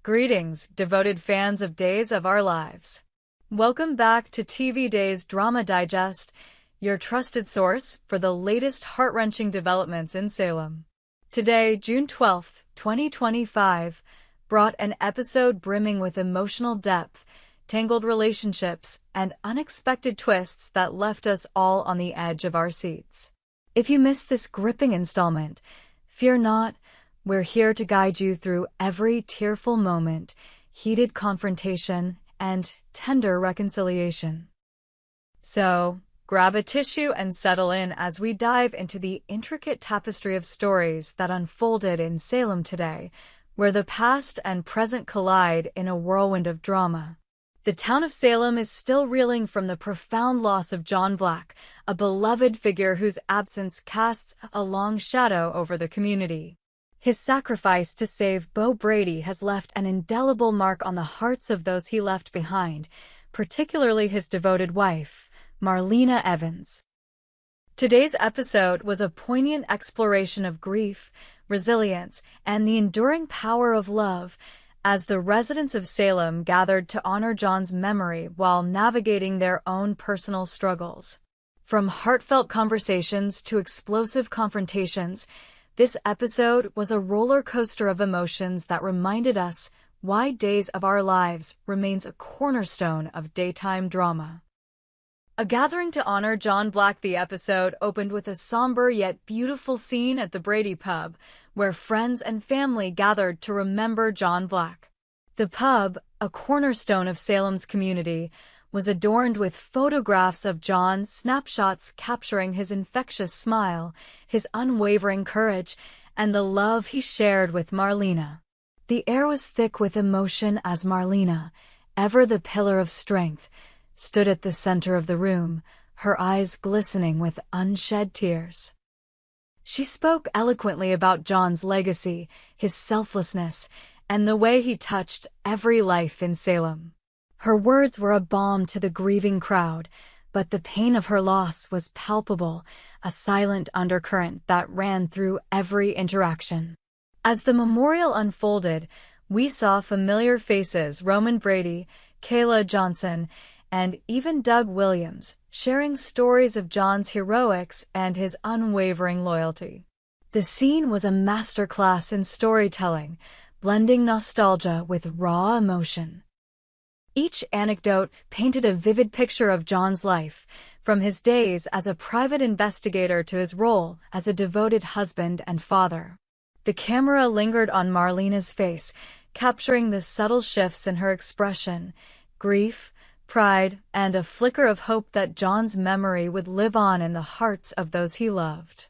Greetings, devoted fans of Days of Our Lives. Welcome back to TV Days Drama Digest, your trusted source for the latest heart-wrenching developments in Salem. Today, June 12, 2025, brought an episode brimming with emotional depth, tangled relationships, and unexpected twists that left us all on the edge of our seats. If you missed this gripping installment, fear not. We're here to guide you through every tearful moment, heated confrontation, and tender reconciliation. So, grab a tissue and settle in as we dive into the intricate tapestry of stories that unfolded in Salem today, where the past and present collide in a whirlwind of drama. The town of Salem is still reeling from the profound loss of John Black, a beloved figure whose absence casts a long shadow over the community. His sacrifice to save Bo Brady has left an indelible mark on the hearts of those he left behind, particularly his devoted wife, Marlena Evans. Today's episode was a poignant exploration of grief, resilience, and the enduring power of love, as the residents of Salem gathered to honor John's memory while navigating their own personal struggles. From heartfelt conversations to explosive confrontations, this episode was a roller coaster of emotions that reminded us why Days of Our Lives remains a cornerstone of daytime drama. A gathering to honor John Black. The episode opened with a somber yet beautiful scene at the Brady pub, where friends and family gathered to remember John Black. The pub, a cornerstone of Salem's community, was adorned with photographs of John, snapshots capturing his infectious smile, his unwavering courage, and the love he shared with Marlena. The air was thick with emotion as Marlena, ever the pillar of strength, stood at the center of the room, her eyes glistening with unshed tears. She spoke eloquently about John's legacy, his selflessness, and the way he touched every life in Salem. Her words were a balm to the grieving crowd, but the pain of her loss was palpable, a silent undercurrent that ran through every interaction. As the memorial unfolded, we saw familiar faces: Roman Brady, Kayla Johnson, and even Doug Williams, sharing stories of John's heroics and his unwavering loyalty. The scene was a masterclass in storytelling, blending nostalgia with raw emotion. Each anecdote painted a vivid picture of John's life, from his days as a private investigator to his role as a devoted husband and father. The camera lingered on Marlena's face, capturing the subtle shifts in her expression: grief, pride, and a flicker of hope that John's memory would live on in the hearts of those he loved.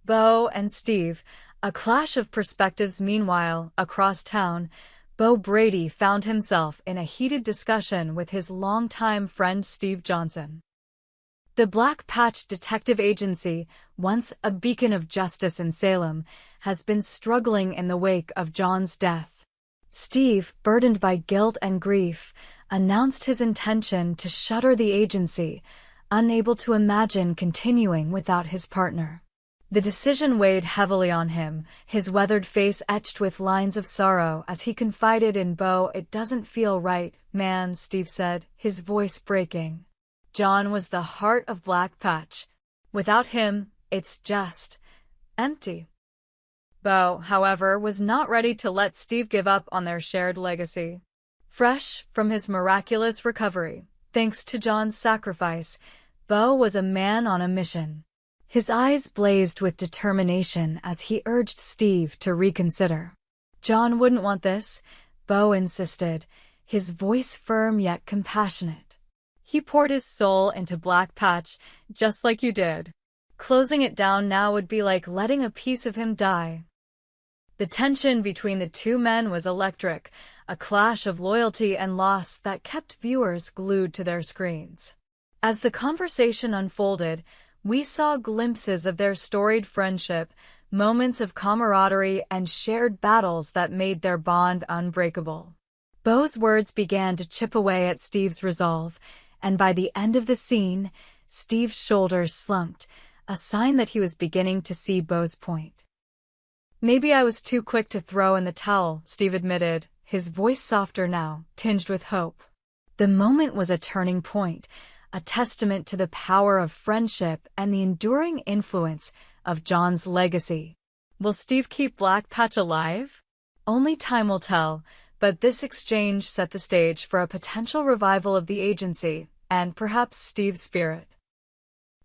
Bo and Steve, a clash of perspectives. Meanwhile, across town, Bo Brady found himself in a heated discussion with his longtime friend Steve Johnson. The Black Patch Detective Agency, once a beacon of justice in Salem, has been struggling in the wake of John's death. Steve, burdened by guilt and grief, announced his intention to shutter the agency, unable to imagine continuing without his partner. The decision weighed heavily on him, his weathered face etched with lines of sorrow as he confided in Bo. "It doesn't feel right, man," Steve said, his voice breaking. John was the heart of Black Patch. Without him, it's just empty. Bo, however, was not ready to let Steve give up on their shared legacy. Fresh from his miraculous recovery, thanks to John's sacrifice, Bo was a man on a mission. His eyes blazed with determination as he urged Steve to reconsider. "John wouldn't want this," Bo insisted, his voice firm yet compassionate. "He poured his soul into Black Patch, just like you did. Closing it down now would be like letting a piece of him die." The tension between the two men was electric, a clash of loyalty and loss that kept viewers glued to their screens. As the conversation unfolded, we saw glimpses of their storied friendship, moments of camaraderie, and shared battles that made their bond unbreakable. Bo's words began to chip away at Steve's resolve, and by the end of the scene, Steve's shoulders slumped, a sign that he was beginning to see Bo's point. "Maybe I was too quick to throw in the towel," Steve admitted, his voice softer now, tinged with hope. The moment was a turning point, a testament to the power of friendship and the enduring influence of John's legacy. Will Steve keep Black Patch alive? Only time will tell, but this exchange set the stage for a potential revival of the agency, and perhaps Steve's spirit.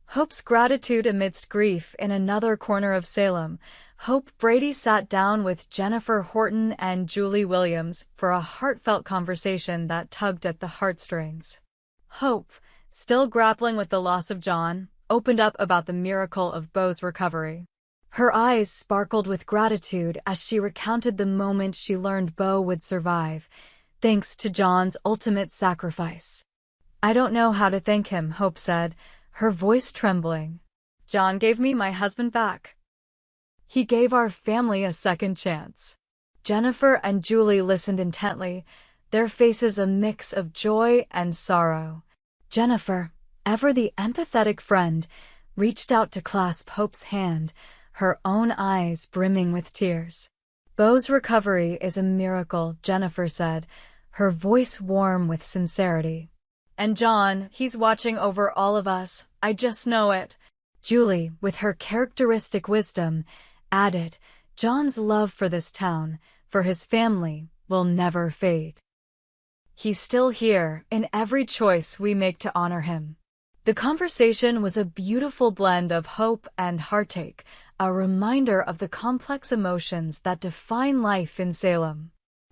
Hope's gratitude amidst grief. In another corner of Salem, Hope Brady sat down with Jennifer Horton and Julie Williams for a heartfelt conversation that tugged at the heartstrings. Hope, still grappling with the loss of John, opened up about the miracle of Beau's recovery. Her eyes sparkled with gratitude as she recounted the moment she learned Beau would survive, thanks to John's ultimate sacrifice. "I don't know how to thank him," Hope said, her voice trembling. "John gave me my husband back. He gave our family a second chance." Jennifer and Julie listened intently, their faces a mix of joy and sorrow. Jennifer, ever the empathetic friend, reached out to clasp Hope's hand, her own eyes brimming with tears. "Beau's recovery is a miracle," Jennifer said, her voice warm with sincerity. "And John, he's watching over all of us, I just know it." Julie, with her characteristic wisdom, added, "John's love for this town, for his family, will never fade. He's still here, in every choice we make to honor him." The conversation was a beautiful blend of hope and heartache, a reminder of the complex emotions that define life in Salem.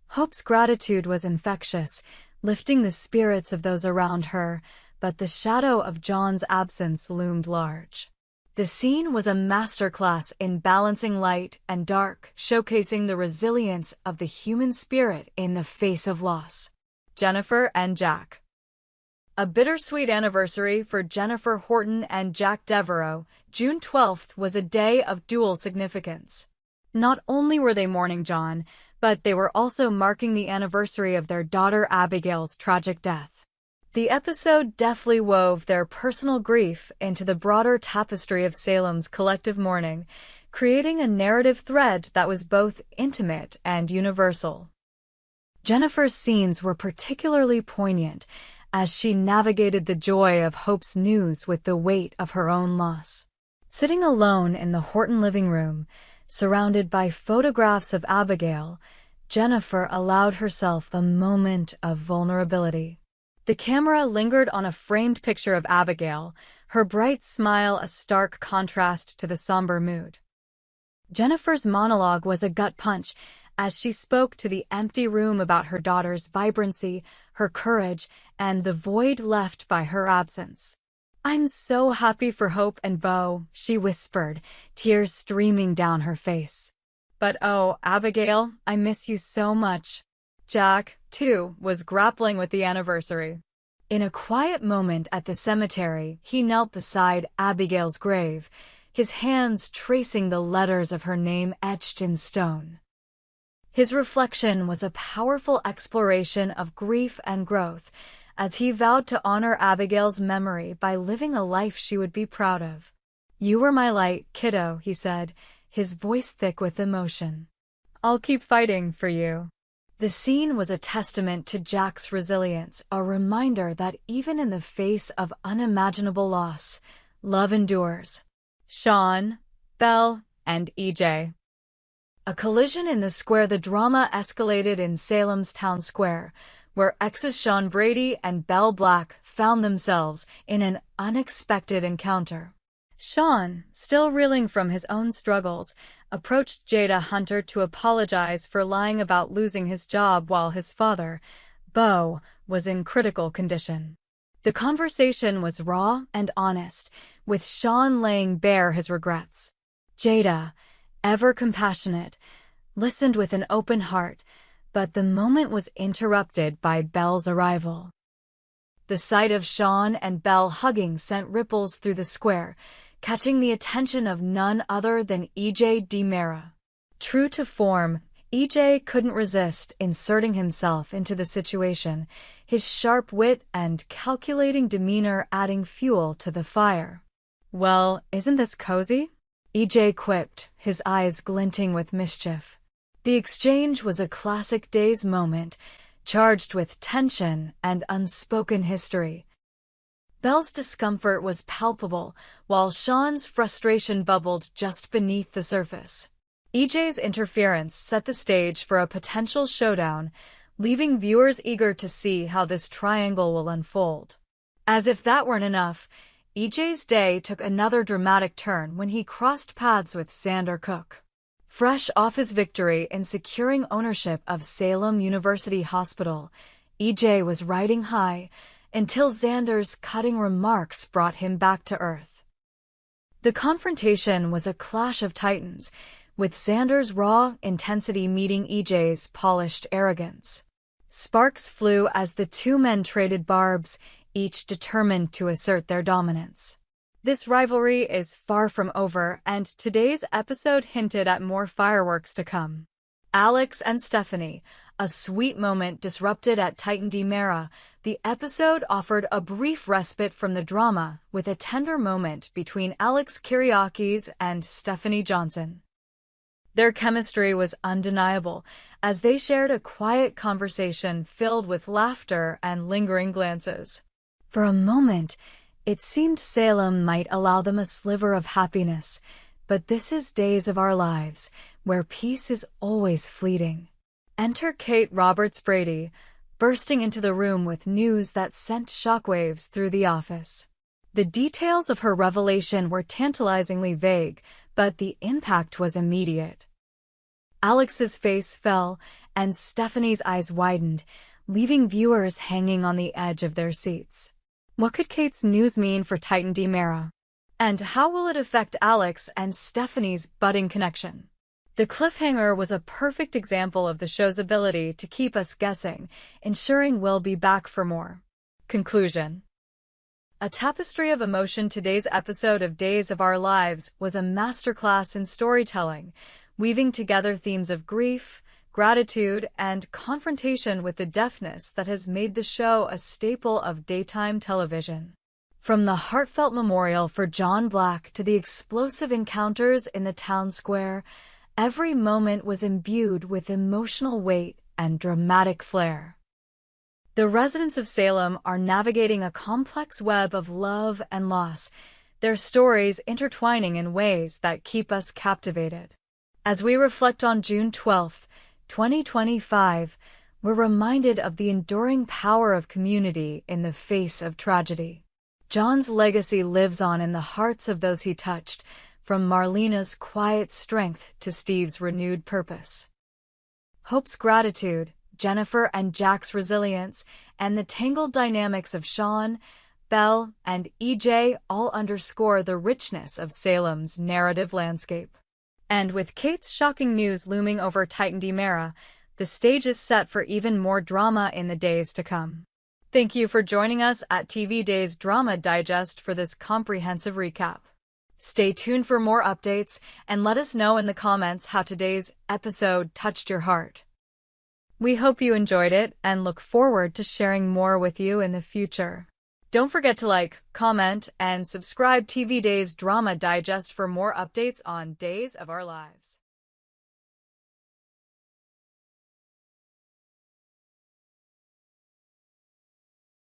Hope's gratitude was infectious, lifting the spirits of those around her, but the shadow of John's absence loomed large. The scene was a masterclass in balancing light and dark, showcasing the resilience of the human spirit in the face of loss. Jennifer and Jack. A bittersweet anniversary for Jennifer Horton and Jack Devereaux. June 12th was a day of dual significance. Not only were they mourning John, but they were also marking the anniversary of their daughter Abigail's tragic death. The episode deftly wove their personal grief into the broader tapestry of Salem's collective mourning, creating a narrative thread that was both intimate and universal. Jennifer's scenes were particularly poignant as she navigated the joy of Hope's news with the weight of her own loss. Sitting alone in the Horton living room, surrounded by photographs of Abigail, Jennifer allowed herself a moment of vulnerability. The camera lingered on a framed picture of Abigail, her bright smile a stark contrast to the somber mood. Jennifer's monologue was a gut punch as she spoke to the empty room about her daughter's vibrancy, her courage, and the void left by her absence. "I'm so happy for Hope and Beau," she whispered, tears streaming down her face. "But oh, Abigail, I miss you so much." Jack, too, was grappling with the anniversary. In a quiet moment at the cemetery, he knelt beside Abigail's grave, his hands tracing the letters of her name etched in stone. His reflection was a powerful exploration of grief and growth, as he vowed to honor Abigail's memory by living a life she would be proud of. "You were my light, kiddo," he said, his voice thick with emotion. "I'll keep fighting for you." The scene was a testament to Jack's resilience, a reminder that even in the face of unimaginable loss, love endures. Sean, Belle, and EJ. A collision in the square. The drama escalated in Salem's town square, where exes Sean Brady and Belle Black found themselves in an unexpected encounter. Sean, still reeling from his own struggles, approached Jada Hunter to apologize for lying about losing his job while his father, Beau, was in critical condition. The conversation was raw and honest, with Sean laying bare his regrets. Jada, ever compassionate, listened with an open heart, but the moment was interrupted by Belle's arrival. The sight of Sean and Belle hugging sent ripples through the square, catching the attention of none other than EJ DiMera. True to form, EJ couldn't resist inserting himself into the situation, his sharp wit and calculating demeanor adding fuel to the fire. "Well, isn't this cozy?" EJ quipped, his eyes glinting with mischief. The exchange was a classic Days moment, charged with tension and unspoken history. Belle's discomfort was palpable, while Sean's frustration bubbled just beneath the surface. EJ's interference set the stage for a potential showdown, leaving viewers eager to see how this triangle will unfold. As if that weren't enough, EJ's day took another dramatic turn when he crossed paths with Xander Cook. Fresh off his victory in securing ownership of Salem University Hospital, EJ was riding high until Xander's cutting remarks brought him back to earth. The confrontation was a clash of titans, with Xander's raw intensity meeting EJ's polished arrogance. Sparks flew as the two men traded barbs, each determined to assert their dominance. This rivalry is far from over, and today's episode hinted at more fireworks to come. Alex and Stephanie, a sweet moment disrupted at Titan D. Mara. The episode offered a brief respite from the drama with a tender moment between Alex Kyriakis and Stephanie Johnson. Their chemistry was undeniable, as they shared a quiet conversation filled with laughter and lingering glances. For a moment, it seemed Salem might allow them a sliver of happiness, but this is Days of Our Lives, where peace is always fleeting. Enter Kate Roberts-Brady, bursting into the room with news that sent shockwaves through the office. The details of her revelation were tantalizingly vague, but the impact was immediate. Alex's face fell, and Stephanie's eyes widened, leaving viewers hanging on the edge of their seats. What could Kate's news mean for Titan D. Mara? And how will it affect Alex and Stephanie's budding connection? The cliffhanger was a perfect example of the show's ability to keep us guessing, ensuring we'll be back for more. Conclusion. A tapestry of emotion. Today's episode of Days of Our Lives was a masterclass in storytelling, weaving together themes of grief, gratitude, and confrontation with the deftness that has made the show a staple of daytime television. From the heartfelt memorial for John Black to the explosive encounters in the town square, every moment was imbued with emotional weight and dramatic flair. The residents of Salem are navigating a complex web of love and loss, their stories intertwining in ways that keep us captivated. As we reflect on June 12, 2025, we're reminded of the enduring power of community in the face of tragedy. John's legacy lives on in the hearts of those he touched, from Marlena's quiet strength to Steve's renewed purpose. Hope's gratitude, Jennifer and Jack's resilience, and the tangled dynamics of Sean, Belle, and EJ all underscore the richness of Salem's narrative landscape. And with Kate's shocking news looming over Titan D. Mara, the stage is set for even more drama in the days to come. Thank you for joining us at TV Days Drama Digest for this comprehensive recap. Stay tuned for more updates and let us know in the comments how today's episode touched your heart. We hope you enjoyed it and look forward to sharing more with you in the future. Don't forget to like, comment, and subscribe TV Days Drama Digest for more updates on Days of Our Lives.